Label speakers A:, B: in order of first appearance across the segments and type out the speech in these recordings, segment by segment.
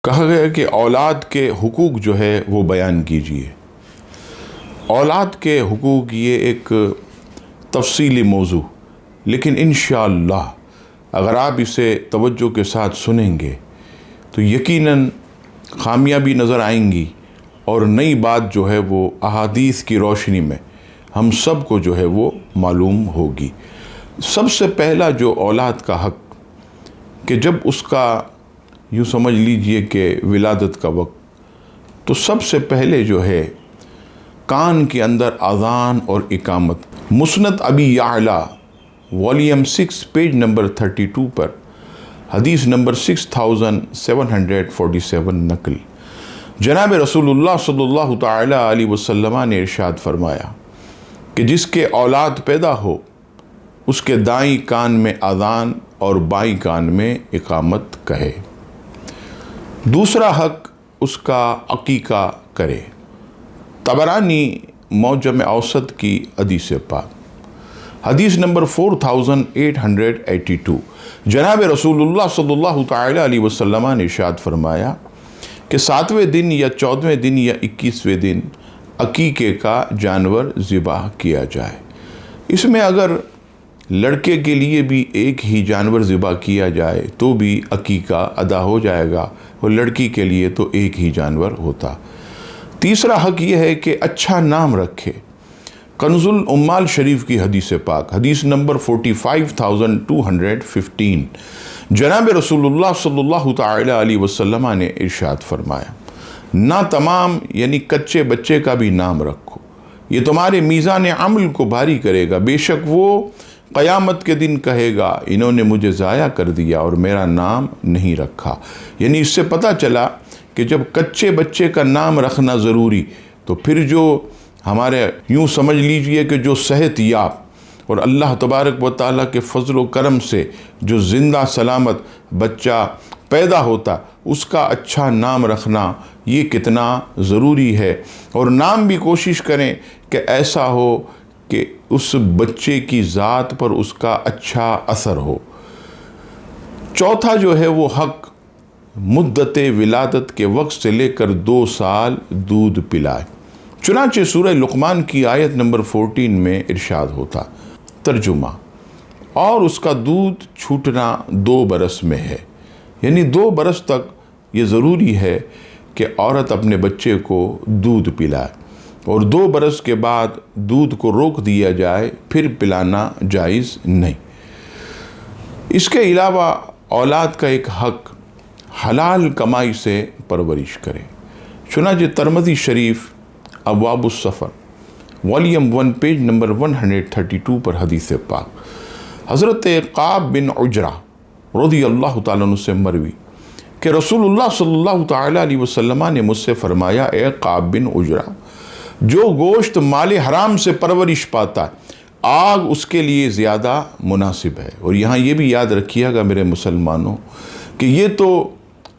A: کہا گیا کہ اولاد کے حقوق جو ہے وہ بیان کیجیے۔ اولاد کے حقوق یہ ایک تفصیلی موضوع، لیکن انشاءاللہ اگر آپ اسے توجہ کے ساتھ سنیں گے تو یقیناً کامیابی نظر آئیں گی، اور نئی بات جو ہے وہ احادیث کی روشنی میں ہم سب کو جو ہے وہ معلوم ہوگی۔ سب سے پہلا جو اولاد کا حق کہ جب اس کا یوں سمجھ لیجئے کہ ولادت کا وقت، تو سب سے پہلے جو ہے کان کے اندر اذان اور اقامت۔ مسند ابی یعلا والیوم 6 پیج نمبر 32 پر حدیث نمبر 6747 نقل، جناب رسول اللہ صلی اللہ تعالی علیہ وسلم نے ارشاد فرمایا کہ جس کے اولاد پیدا ہو اس کے دائیں کان میں اذان اور بائیں کان میں اقامت کہے۔ دوسرا حق اس کا عقیقہ کرے۔ طبرانی معجم اوسط کی حدیث پاک، حدیث نمبر 4882، جناب رسول اللہ صلی اللہ تعالی علیہ وسلم نے ارشاد فرمایا کہ 7ویں دن یا 14ویں دن یا 21ویں دن عقیقے کا جانور ذبح کیا جائے۔ اس میں اگر لڑکے کے لیے بھی ایک ہی جانور ذبح کیا جائے تو بھی عقیقہ ادا ہو جائے گا، اور لڑکی کے لیے تو ایک ہی جانور ہوتا۔ تیسرا حق یہ ہے کہ اچھا نام رکھے۔ کنز العمال شریف کی حدیث پاک، حدیث نمبر 45215، جناب رسول اللہ صلی اللہ تعالی علیہ وسلم نے ارشاد فرمایا، نہ تمام یعنی کچے بچے کا بھی نام رکھو، یہ تمہارے میزان عمل کو بھاری کرے گا، بے شک وہ قیامت کے دن کہے گا انہوں نے مجھے ضائع کر دیا اور میرا نام نہیں رکھا۔ یعنی اس سے پتہ چلا کہ جب کچے بچے کا نام رکھنا ضروری، تو پھر جو ہمارے یوں سمجھ لیجئے کہ جو صحت یاب اور اللہ تبارک و تعالیٰ کے فضل و کرم سے جو زندہ سلامت بچہ پیدا ہوتا، اس کا اچھا نام رکھنا یہ کتنا ضروری ہے، اور نام بھی کوشش کریں کہ ایسا ہو کہ اس بچے کی ذات پر اس کا اچھا اثر ہو۔ چوتھا جو ہے وہ حق مدت ولادت کے وقت سے لے کر 2 سال دودھ پلائے۔ چنانچہ سورہ لقمان کی آیت نمبر 14 میں ارشاد ہوتا، ترجمہ، اور اس کا دودھ چھوٹنا 2 برس میں ہے، یعنی 2 برس تک یہ ضروری ہے کہ عورت اپنے بچے کو دودھ پلائے، اور 2 برس کے بعد دودھ کو روک دیا جائے، پھر پلانا جائز نہیں۔ اس کے علاوہ اولاد کا ایک حق حلال کمائی سے پرورش کرے۔ چنانچہ ترمذی شریف ابواب السفر والیوم 1 پیج نمبر 132 پر حدیث پاک، حضرت کعب بن عجرہ رضی اللہ تعالیٰ عنہ سے مروی کہ رسول اللہ صلی اللہ تعالیٰ علیہ وسلم نے مجھ سے فرمایا، اے کعب بن عجرہ، جو گوشت مال حرام سے پرورش پاتا ہے آگ اس کے لیے زیادہ مناسب ہے۔ اور یہاں یہ بھی یاد رکھیے گا میرے مسلمانوں کہ یہ تو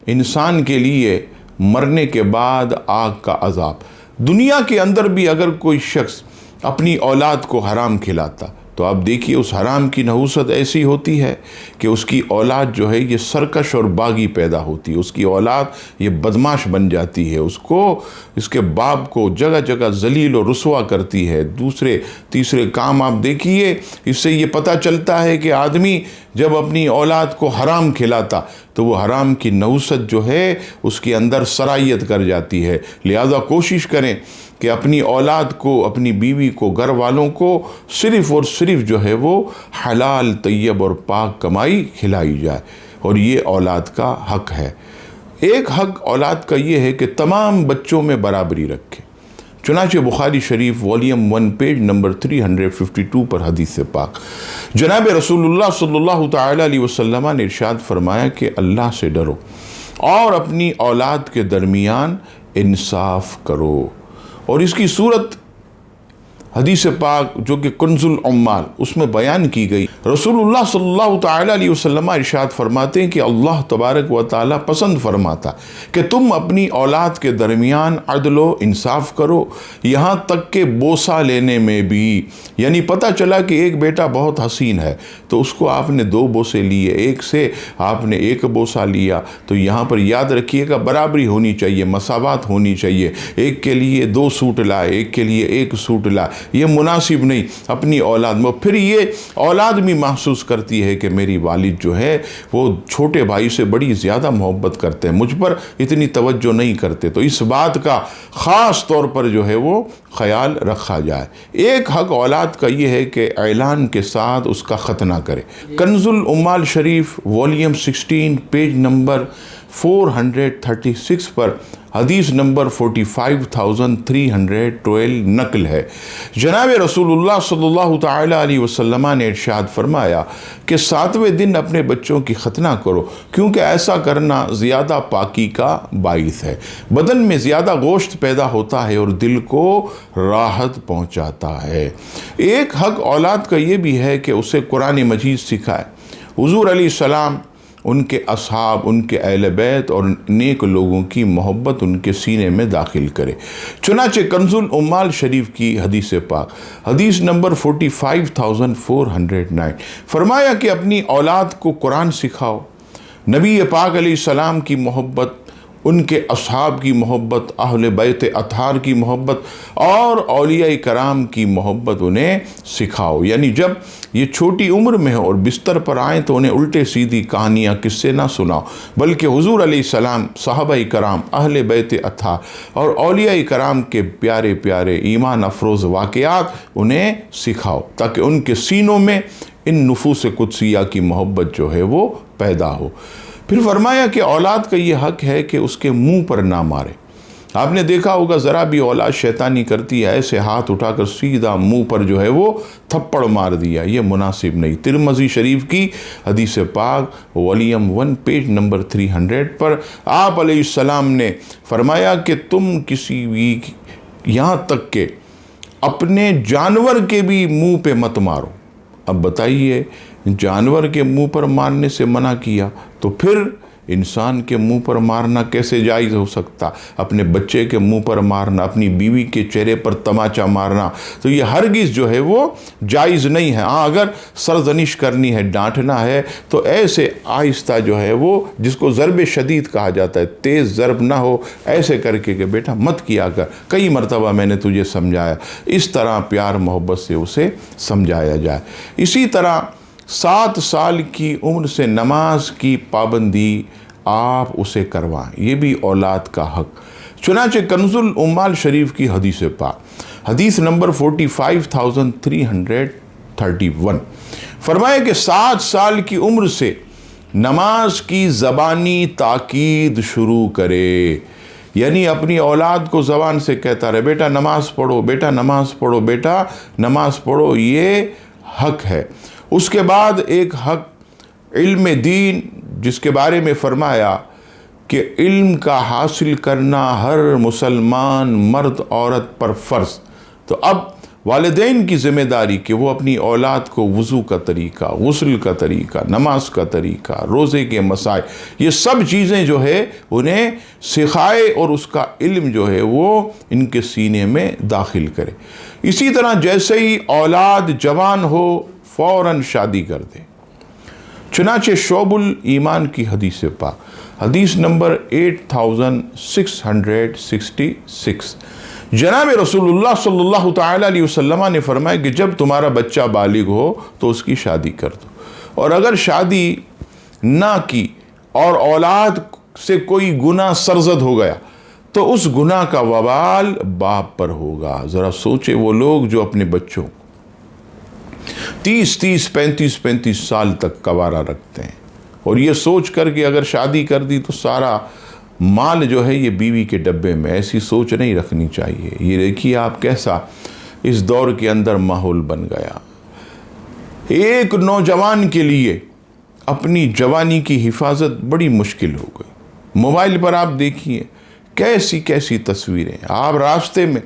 A: انسان کے لیے مرنے کے بعد آگ کا عذاب۔ دنیا کے اندر بھی اگر کوئی شخص اپنی اولاد کو حرام کھلاتا تو آپ دیکھیے اس حرام کی نحوست ایسی ہوتی ہے کہ اس کی اولاد جو ہے یہ سرکش اور باغی پیدا ہوتی ہے، اس کی اولاد یہ بدماش بن جاتی ہے، اس کے باپ کو جگہ جگہ ذلیل و رسوا کرتی ہے۔ دوسرے تیسرے کام آپ دیکھیے، اس سے یہ پتہ چلتا ہے کہ آدمی جب اپنی اولاد کو حرام کھلاتا تو وہ حرام کی نحوست جو ہے اس کے اندر سرایت کر جاتی ہے۔ لہذا کوشش کریں کہ اپنی اولاد کو، اپنی بیوی کو، گھر والوں کو صرف اور صرف جو ہے وہ حلال طیب اور پاک کمائی کھلائی جائے، اور یہ اولاد کا حق ہے۔ ایک حق اولاد کا یہ ہے کہ تمام بچوں میں برابری رکھے۔ چنانچہ بخاری شریف والیوم 1 پیج نمبر 352 پر حدیث پاک، جناب رسول اللہ صلی اللہ تعالی علیہ وسلم نے ارشاد فرمایا کہ اللہ سے ڈرو اور اپنی اولاد کے درمیان انصاف کرو۔ اور اس کی صورت حدیث پاک جو کہ کنز العمال اس میں بیان کی گئی، رسول اللہ صلی اللہ تعالیٰ علیہ وسلم ارشاد فرماتے ہیں کہ اللہ تبارک و تعالیٰ پسند فرماتا کہ تم اپنی اولاد کے درمیان عدل و انصاف کرو، یہاں تک کہ بوسہ لینے میں بھی، یعنی پتہ چلا کہ ایک بیٹا بہت حسین ہے تو اس کو آپ نے 2 بوسے لیے، ایک سے آپ نے 1 بوسہ لیا، تو یہاں پر یاد رکھیے گا برابری ہونی چاہیے، مساوات ہونی چاہیے، ایک کے لیے 2 سوٹ لائے، ایک کے لیے 1 سوٹ لائے، یہ مناسب نہیں اپنی اولاد میں۔ پھر یہ اولاد بھی محسوس کرتی ہے کہ میری والد جو ہے وہ چھوٹے بھائی سے بڑی زیادہ محبت کرتے ہیں، مجھ پر اتنی توجہ نہیں کرتے، تو اس بات کا خاص طور پر جو ہے وہ خیال رکھا جائے۔ ایک حق اولاد کا یہ ہے کہ اعلان کے ساتھ اس کا ختنہ کرے۔ کنز العمال شریف والیوم 16 پیج نمبر 436 پر حدیث نمبر 45,312 نقل ہے۔ جناب رسول اللہ صلی اللہ تعالیٰ علیہ وسلم نے ارشاد فرمایا کہ 7ویں دن اپنے بچوں کی ختنہ کرو، کیونکہ ایسا کرنا زیادہ پاکی کا باعث ہے، بدن میں زیادہ گوشت پیدا ہوتا ہے اور دل کو راحت پہنچاتا ہے۔ ایک حق اولاد کا یہ بھی ہے کہ اسے قرآن مجید سکھائے، حضور علیہ السلام، ان کے اصحاب، ان کے اہل بیت اور نیک لوگوں کی محبت ان کے سینے میں داخل کرے۔ چنانچہ کنز العمال شریف کی حدیث پاک حدیث نمبر 45,409 فرمایا کہ اپنی اولاد کو قرآن سکھاؤ، نبی پاک علیہ السلام کی محبت، ان کے اصحاب کی محبت، اہل بیت اطہار کی محبت اور اولیاء کرام کی محبت انہیں سکھاؤ۔ یعنی جب یہ چھوٹی عمر میں ہو اور بستر پر آئیں تو انہیں الٹے سیدھی کہانیاں، قصے نہ سناؤ، بلکہ حضور علیہ السلام، صحابہ کرام، اہل بیت اطہار اور اولیاء کرام کے پیارے پیارے ایمان افروز واقعات انہیں سکھاؤ، تاکہ ان کے سینوں میں ان نفوس قدسیہ کی محبت جو ہے وہ پیدا ہو۔ پھر فرمایا کہ اولاد کا یہ حق ہے کہ اس کے منہ پر نہ مارے۔ آپ نے دیکھا ہوگا ذرا بھی اولاد شیطانی کرتی ہے، ایسے ہاتھ اٹھا کر سیدھا منہ پر جو ہے وہ تھپڑ مار دیا، یہ مناسب نہیں۔ ترمذی شریف کی حدیث پاک والیوم 1 پیج نمبر 300 پر آپ علیہ السلام نے فرمایا کہ تم کسی بھی، یہاں تک کہ اپنے جانور کے بھی منہ پہ مت مارو۔ اب بتائیے، جانور کے منہ پر مارنے سے منع کیا تو پھر انسان کے منہ پر مارنا کیسے جائز ہو سکتا؟ اپنے بچے کے منہ پر مارنا، اپنی بیوی کے چہرے پر تماچا مارنا، تو یہ ہرگز جو ہے وہ جائز نہیں ہے۔ ہاں اگر سرزنش کرنی ہے، ڈانٹنا ہے تو ایسے آہستہ جو ہے وہ، جس کو ضرب شدید کہا جاتا ہے، تیز ضرب نہ ہو، ایسے کر کے کہ بیٹا مت کیا کر، کئی مرتبہ میں نے تجھے سمجھایا، اس طرح پیار محبت سے اسے سمجھایا جائے۔ اسی طرح 7 سال کی عمر سے نماز کی پابندی آپ اسے کروائیں، یہ بھی اولاد کا حق۔ چنانچہ کنز العمال شریف کی حدیث پاک حدیث نمبر 45,331 فرمایا کہ 7 سال کی عمر سے نماز کی زبانی تاکید شروع کرے، یعنی اپنی اولاد کو زبان سے کہتا رہے، بیٹا نماز پڑھو، بیٹا نماز پڑھو، بیٹا نماز پڑھو، یہ حق ہے۔ اس کے بعد ایک حق علم دین، جس کے بارے میں فرمایا کہ علم کا حاصل کرنا ہر مسلمان مرد عورت پر فرض۔ تو اب والدین کی ذمہ داری کہ وہ اپنی اولاد کو وضو کا طریقہ، غسل کا طریقہ، نماز کا طریقہ، روزے کے مسائل، یہ سب چیزیں جو ہے انہیں سکھائے اور اس کا علم جو ہے وہ ان کے سینے میں داخل کرے۔ اسی طرح جیسے ہی اولاد جوان ہو فوراً شادی کر دے۔ چنانچہ شعب الایمان کی حدیث پاک حدیث نمبر 8666 جناب رسول اللہ صلی اللہ تعالیٰ علیہ وسلم نے فرمایا کہ جب تمہارا بچہ بالغ ہو تو اس کی شادی کر دو، اور اگر شادی نہ کی اور اولاد سے کوئی گناہ سرزد ہو گیا تو اس گناہ کا وبال باپ پر ہوگا۔ ذرا سوچے وہ لوگ جو اپنے بچوں 30 35 سال تک کوارا رکھتے ہیں، اور یہ سوچ کر کہ اگر شادی کر دی تو سارا مال جو ہے یہ بیوی کے ڈبے میں، ایسی سوچ نہیں رکھنی چاہیے۔ یہ دیکھیے آپ کیسا اس دور کے اندر ماحول بن گیا۔ ایک نوجوان کے لیے اپنی جوانی کی حفاظت بڑی مشکل ہو گئی۔ موبائل پر آپ دیکھیے کیسی تصویریں، آپ راستے میں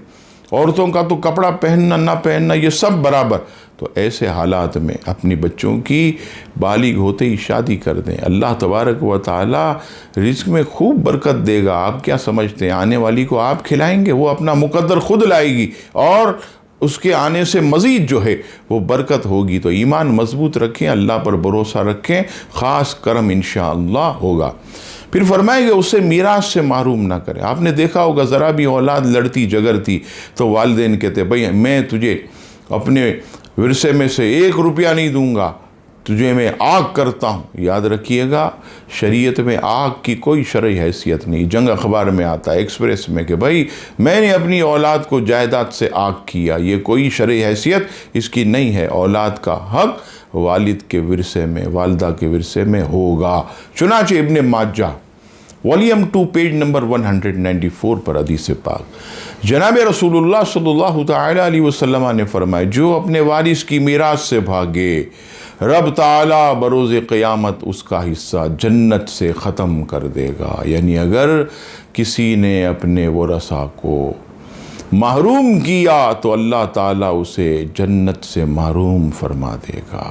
A: عورتوں کا تو کپڑا پہننا نہ پہننا یہ سب برابر. تو ایسے حالات میں اپنی بچوں کی بالغ ہوتے ہی شادی کر دیں. اللہ تبارک و تعالی رزق میں خوب برکت دے گا. آپ کیا سمجھتے ہیں آنے والی کو آپ کھلائیں گے؟ وہ اپنا مقدر خود لائے گی اور اس کے آنے سے مزید جو ہے وہ برکت ہوگی. تو ایمان مضبوط رکھیں، اللہ پر بھروسہ رکھیں، خاص کرم انشاءاللہ ہوگا. پھر فرمائے گا اسے میراث سے محروم نہ کریں. آپ نے دیکھا ہوگا ذرا بھی اولاد لڑتی جگرتی تو والدین کہتے بھئی میں تجھے اپنے ورثے میں سے 1 روپیہ نہیں دوں گا، تجھے میں آگ کرتا ہوں. یاد رکھیے گا شریعت میں آگ کی کوئی شرعی حیثیت نہیں. جنگ اخبار میں آتا ہے ایکسپریس میں کہ بھئی میں نے اپنی اولاد کو جائیداد سے آگ کیا. یہ کوئی شرعی حیثیت اس کی نہیں ہے. اولاد کا حق والد کے ورثے میں، والدہ کے ورثے میں ہوگا. چنانچہ ابن ماجہ والیوم 2 پیج نمبر 194 پر حدیث پاک جناب رسول اللہ صلی اللہ تعالی علیہ وسلم نے فرمایا جو اپنے وارث کی میراث سے بھاگے رب تعالیٰ بروز قیامت اس کا حصہ جنت سے ختم کر دے گا. یعنی اگر کسی نے اپنے ورثہ کو محروم کیا تو اللہ تعالیٰ اسے جنت سے محروم فرما دے گا.